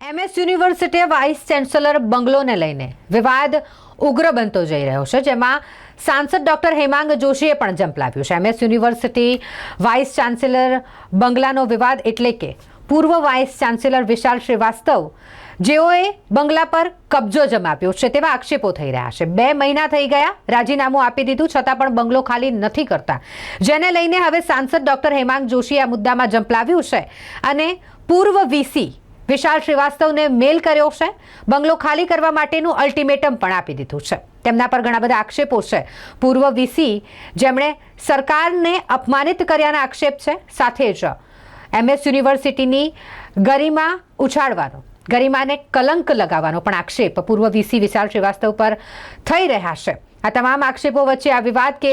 MS university vice chancellor બંગલોને લઈને વિવાદ ઉગ્ર બનતો જઈ રહ્યો છે, જેમાં સાંસદ ડોક્ટર હેમાંગ જોશીએ પણ ઝંપલાવ્યું છે। MS યુનિવર્સિટી વાઇસ ચાન્સેલર બંગલાનો વિવાદ એટલે કે પૂર્વ વાઇસ ચાન્સેલર વિશાલ શ્રીવાસ્તવ જેઓએ બંગલા પર કબજો જમાવ્યો છે તેવા આક્ષેપો થઈ રહ્યા છે। 2 મહિના થઈ ગયા, રાજીનામું આપી દીધું છતાં પણ બંગલો ખાલી નથી કરતા, જેને લઈને હવે સાંસદ ડોક્ટર હેમાંગ જોશીએ આ મુદ્દામાં ઝંપલાવ્યું છે અને પૂર્વ વીસી વિશાલ શ્રીવાસ્તવને મેલ કર્યો છે। બંગલો ખાલી કરવા માટેનું અલ્ટિમેટમ પણ આપી દીધું છે। તેમના પર ઘણા બધા આક્ષેપો છે। પૂર્વ વીસી જેમણે સરકારને અપમાનિત કર્યાના આક્ષેપ છે, સાથે જ MS યુનિવર્સિટીની ગરિમા ઉછાળવાનો, ગરિમાને કલંક લગાવવાનો પણ આક્ષેપ પૂર્વ વીસી વિશાલ શ્રીવાસ્તવ પર થઈ રહ્યા છે। આ તમામ આક્ષેપો વચ્ચે આ વિવાદ કે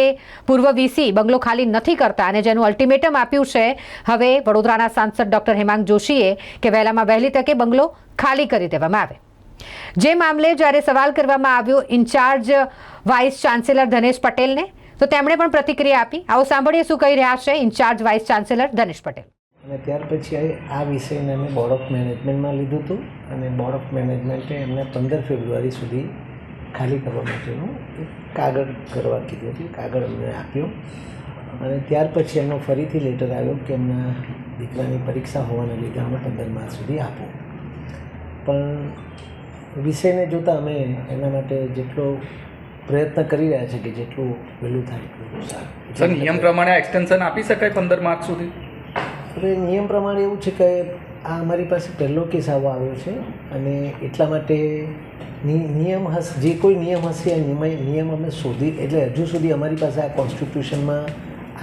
પૂર્વ વીસી બંગલો ખાલી નથી કરતા અને જેનું અલ્ટિમેટમ આપ્યું છે હવે વડોદરાના સાંસદ ડોક્ટર હેમાંગ જોશીએ કે વહેલામાં વહેલી તકે બંગલો ખાલી કરી દેવામાં આવે। જે મામલે જ્યારે સવાલ કરવામાં આવ્યો ઇન્ચાર્જ વાઇસ ચાન્સેલર ધનેશ પટેલને, તો તેમણે પણ પ્રતિક્રિયા આપી। આવો સાંભળીએ શું કહી રહ્યા છે incharge vice chancellor Dhanesh Patel. અને ત્યાર પછી આ વિષયને અમે બોર્ડ ઓફ મેનેજમેન્ટમાં લીધું હતું અને બોર્ડ ઓફ મેનેજમેન્ટે એમને 15 ફેબ્રુઆરી સુધી ખાલી કરવા માટેનું એક કાગળ કરવા કીધું હતું। કાગળ અમને આપ્યો અને ત્યાર પછી એમનો ફરીથી લેટર આવ્યો કે એમના દીકરાની પરીક્ષા હોવાને લીધે અમે 15 માર્ચ સુધી આપો। પણ વિષયને જોતાં અમે એના માટે જેટલો પ્રયત્ન કરી રહ્યા છે કે જેટલું વહેલું થાય એટલું સારું। સર, નિયમ પ્રમાણે એક્સટેન્શન આપી શકાય 15 માર્ચ સુધી? હવે નિયમ પ્રમાણે એવું છે કે આ અમારી પાસે પહેલો કેસ આવવા આવ્યો છે અને એટલા માટે નિયમ હશે, જે કોઈ નિયમ હશે આ નિયમ અમે શોધી, એટલે હજુ સુધી અમારી પાસે આ કોન્સ્ટિટ્યુશનમાં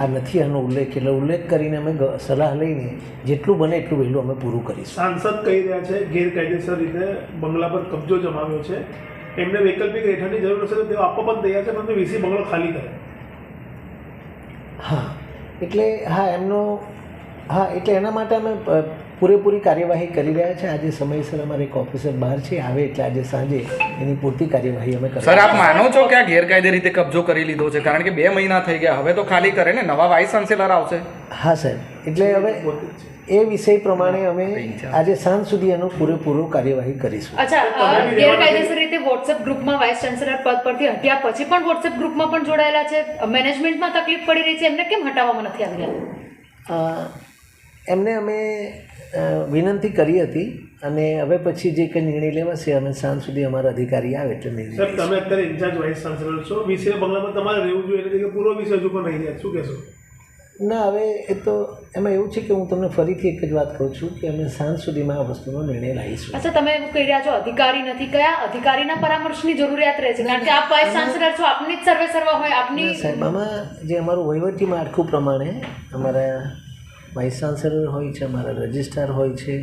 આ નથી આનો ઉલ્લેખ, એટલે ઉલ્લેખ કરીને અમે સલાહ લઈને જેટલું બને એટલું વહેલું અમે પૂરું કરીશું। સાંસદ કહી રહ્યા છે ગેરકાયદેસર રીતે બંગલા પર કબજો જમાવ્યો છે, એમને વૈકલ્પિક રહેઠાણની જરૂર હશે તો તેઓ આપવા પણ તૈયાર છે, પરંતુ વીસી બંગલો ખાલી કરે। એટલે એના માટે અમે પૂરેપૂરી કાર્યવાહી કરી રહ્યા છે। આજે સમયસર અમારે એક ઓફિસર બહાર છે, આવે એટલે આજે સાંજે એની પૂરતી કાર્યવાહી અમે કરીશું। સર, આપ માનો છો કે આ ગેરકાયદે રીતે કબજો કરી લીધો છે? કારણ કે 2 મહિના થઈ ગયા, હવે તો ખાલી કરે ને, નવા વાઇસ ચાન્સેલર આવશે। હા સાહેબ, એટલે હવે એ વિષય પ્રમાણે અમે આજે સાંજ સુધી એનો પૂરેપૂરો કાર્યવાહી કરીશું। અચ્છા, ગેરકાયદેસર રીતે વોટ્સએપ ગ્રુપમાં વાઇસ ચાન્સેલર પદ પરથી હટ્યા પછી પણ વોટ્સએપ ગ્રુપમાં પણ જોડાયેલા છે, મેનેજમેન્ટમાં તકલીફ પડી રહી છે, એમને કેમ હટાવવામાં નથી આવી રહ્યા? એમને અમે વિનંતી કરી હતી અને હવે પછી જે કંઈ નિર્ણય લેવાશે અમે સાંજ સુધી અમારા અધિકારી આવે એટલે નિર્ણય। સર, તમે અત્યારે ઇન્ચાર્જ વાઇસ ચાન્સેલર છો, વીસી બંગલામાં તમારે રહેવું જોઈએ, એટલે કે પૂર્વ વીસી હજુ પણ રહી રહ્યા, શું કહેશો? ના, હવે એ તો એમાં એવું છે કે હું તમને ફરીથી એક જ વાત કહું છું કે અમે સાંજ સુધીમાં આ વસ્તુનો નિર્ણય લાવીશું। અચ્છા, તમે એવું કહી રહ્યા છો અધિકારી નથી, કયા અધિકારીના પરામર્શની જરૂરિયાત રહે છે? કારણ કે આપ વાઇસ ચાન્સેલર છો, આપની જ સર્વે સર્વા હોય, આપની સાહેબ આમાં જે અમારું વહીવટી માળખું પ્રમાણે અમારા વાઇસ ચાન્સેલર હોય છે, અમારા રજિસ્ટ્રાર હોય છે,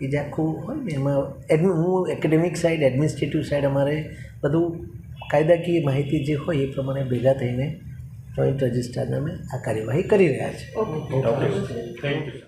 એ જે આખું હોય ને એમાં હું એકેડેમિક સાઇડ, એડમિનિસ્ટ્રેટિવ સાઇડ અમારે બધું કાયદાકીય માહિતી જે હોય એ પ્રમાણે ભેગા થઈને જોઈન્ટ રજિસ્ટ્રારને અમે આ કાર્યવાહી કરી રહ્યા છીએ। Okay, thank you.